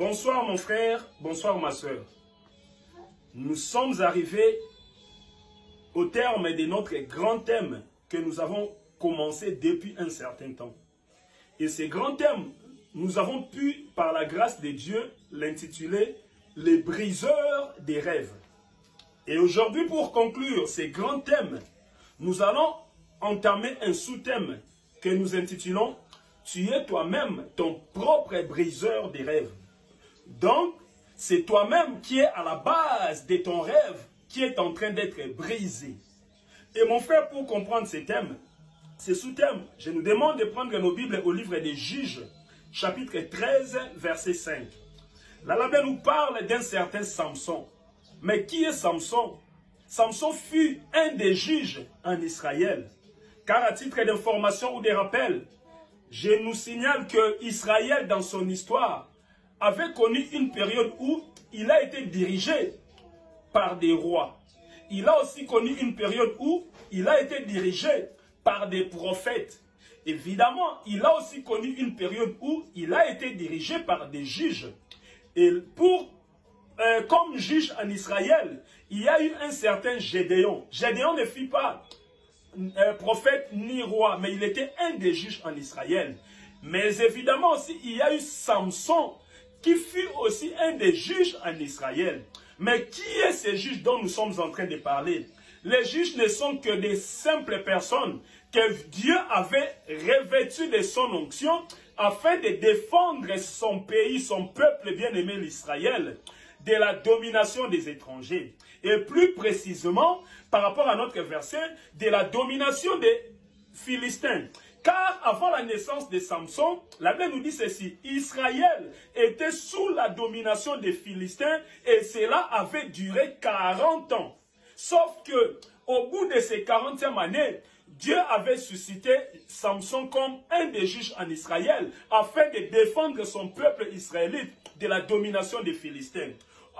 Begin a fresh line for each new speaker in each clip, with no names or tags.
Bonsoir mon frère, bonsoir ma soeur. Nous sommes arrivés au terme de notre grand thème que nous avons commencé depuis un certain temps. Et ce grand thème, nous avons pu, par la grâce de Dieu, l'intituler « Les briseurs des rêves ». Et aujourd'hui, pour conclure ces grands thèmes, nous allons entamer un sous-thème que nous intitulons « Tu es toi-même ton propre briseur des rêves ». Donc, c'est toi-même qui es à la base de ton rêve qui est en train d'être brisé. Et mon frère, pour comprendre ces thèmes, ces sous-thèmes, je nous demande de prendre nos Bibles au livre des Juges, chapitre 13, verset 5. Là, la Bible nous parle d'un certain Samson. Mais qui est Samson? Samson fut un des juges en Israël. Car à titre d'information ou de rappel, je nous signale que Israël, dans son histoire, avait connu une période où il a été dirigé par des rois. Il a aussi connu une période où il a été dirigé par des prophètes. Évidemment, il a aussi connu une période où il a été dirigé par des juges. Et comme juge en Israël, il y a eu un certain Gédéon. Gédéon ne fut pas prophète ni roi, mais il était un des juges en Israël. Mais évidemment aussi, il y a eu Samson, qui fut aussi un des juges en Israël. Mais qui est ce juge dont nous sommes en train de parler? Les juges ne sont que des simples personnes que Dieu avait revêtues de son onction afin de défendre son pays, son peuple bien-aimé l'Israël, de la domination des étrangers. Et plus précisément, par rapport à notre verset, de la domination des Philistins. Car avant la naissance de Samson, la Bible nous dit ceci, Israël était sous la domination des Philistins et cela avait duré 40 ans. Sauf que, au bout de ces 40e années, Dieu avait suscité Samson comme un des juges en Israël afin de défendre son peuple israélite de la domination des Philistins.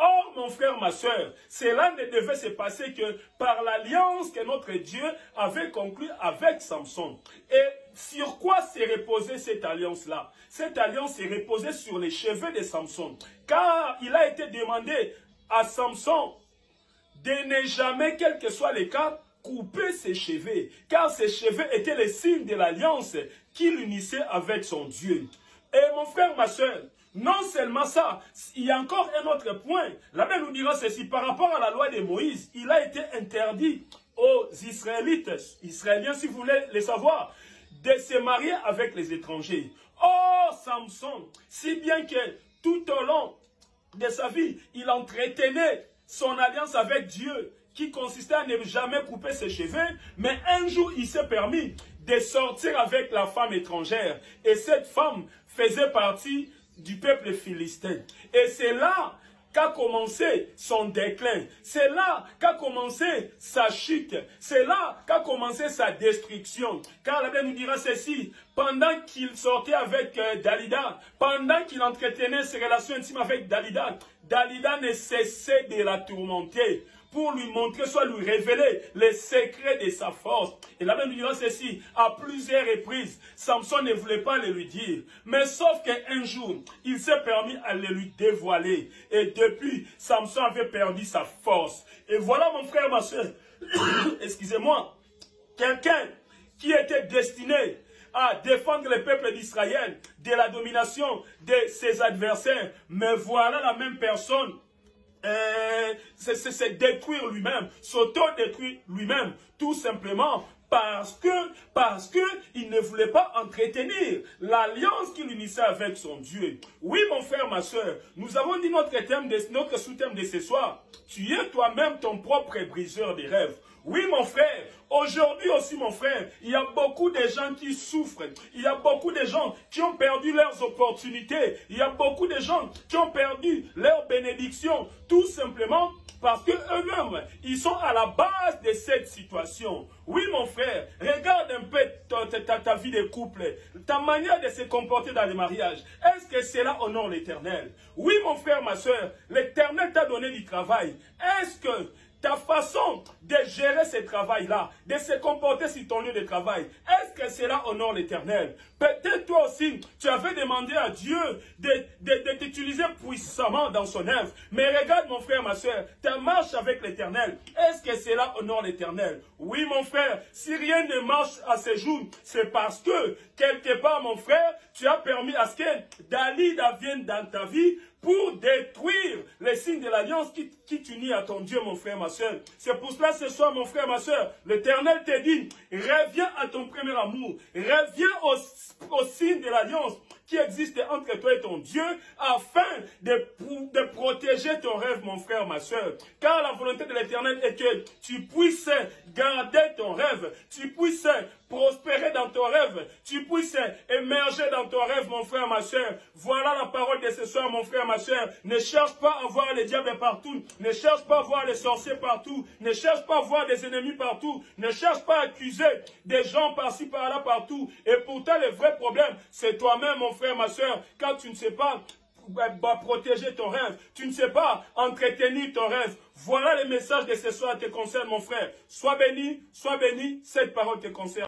Or, mon frère, ma soeur, cela ne devait se passer que par l'alliance que notre Dieu avait conclue avec Samson. Et sur quoi s'est reposée cette alliance-là? Cette alliance s'est reposée sur les cheveux de Samson. Car il a été demandé à Samson de ne jamais, quel que soit le cas, couper ses cheveux. Car ses cheveux étaient les signes de l'alliance qu'il unissait avec son Dieu. Et mon frère, ma soeur, non seulement ça, il y a encore un autre point. La Bible nous dira ceci, par rapport à la loi de Moïse, il a été interdit aux Israélites, Israéliens si vous voulez le savoir, de se marier avec les étrangers. Oh, Samson, si bien que tout au long de sa vie, il entretenait son alliance avec Dieu, qui consistait à ne jamais couper ses cheveux, mais un jour, il s'est permis de sortir avec la femme étrangère. Et cette femme faisait partie du peuple philistin. Et c'est là qu'a commencé son déclin. C'est là qu'a commencé sa chute. C'est là qu'a commencé sa destruction. Car la Bible nous dira ceci, pendant qu'il sortait avec Dalida, pendant qu'il entretenait ses relations intimes avec Dalida, Dalida ne cessait de la tourmenter pour lui montrer, soit lui révéler les secrets de sa force. Et la Bible nous dira ceci, à plusieurs reprises, Samson ne voulait pas le lui dire. Mais sauf qu'un jour, il s'est permis à le lui dévoiler. Et depuis, Samson avait perdu sa force. Et voilà mon frère, ma soeur, excusez-moi, quelqu'un qui était destiné à défendre le peuple d'Israël de la domination de ses adversaires. Mais voilà la même personne c'est détruire lui-même, s'auto-détruire lui-même, tout simplement parce que il ne voulait pas entretenir l'alliance qu'il unissait avec son Dieu. Oui, mon frère, ma soeur, nous avons dit notre sous-thème de ce soir. Tu es toi-même ton propre briseur des rêves. Oui, mon frère, aujourd'hui aussi, mon frère, il y a beaucoup de gens qui souffrent. Il y a beaucoup de gens qui ont perdu leurs opportunités. Il y a beaucoup de gens qui ont perdu leurs bénédictions. Tout simplement parce que eux-mêmes, ils sont à la base de cette situation. Oui, mon frère, regarde un peu ta vie de couple, ta manière de se comporter dans les mariages. Est-ce que cela honore l'Éternel? Oui, mon frère, ma soeur, l'Éternel t'a donné du travail. Est-ce que ta façon de gérer ce travail-là, de se comporter sur ton lieu de travail, est-ce que cela honore l'Éternel? Peut-être toi aussi, tu avais demandé à Dieu de t'utiliser puissamment dans son œuvre. Mais regarde mon frère, ma soeur, ta marche avec l'Éternel, est-ce que cela honore l'Éternel? Oui mon frère, si rien ne marche à ce jour, c'est parce que, quelque part mon frère, tu as permis à ce que Dalida vienne dans ta vie pour détruire les signes de l'alliance qui t'unit à ton Dieu, mon frère, ma soeur. C'est pour cela, ce soir, mon frère, ma soeur, l'Éternel te dit, reviens à ton premier amour, reviens au signe de l'alliance qui existe entre toi et ton Dieu, afin de protéger ton rêve, mon frère, ma soeur. Car la volonté de l'Éternel est que tu puisses garder ton rêve, tu puisses prospérer dans ton rêve, tu puisses émerger dans ton rêve, mon frère, ma soeur. Voilà la parole de ce soir, mon frère, ma soeur. Ne cherche pas à voir les diables partout, ne cherche pas à voir les sorciers partout, ne cherche pas à voir des ennemis partout, ne cherche pas à accuser des gens par-ci, par-là, partout. Et pourtant, le vrai problème, c'est toi-même, mon frère, ma soeur, quand tu ne sais pas protéger ton rêve, tu ne sais pas entretenir ton rêve. Voilà le message de ce soir te concerne, mon frère. Sois béni, cette parole te concerne.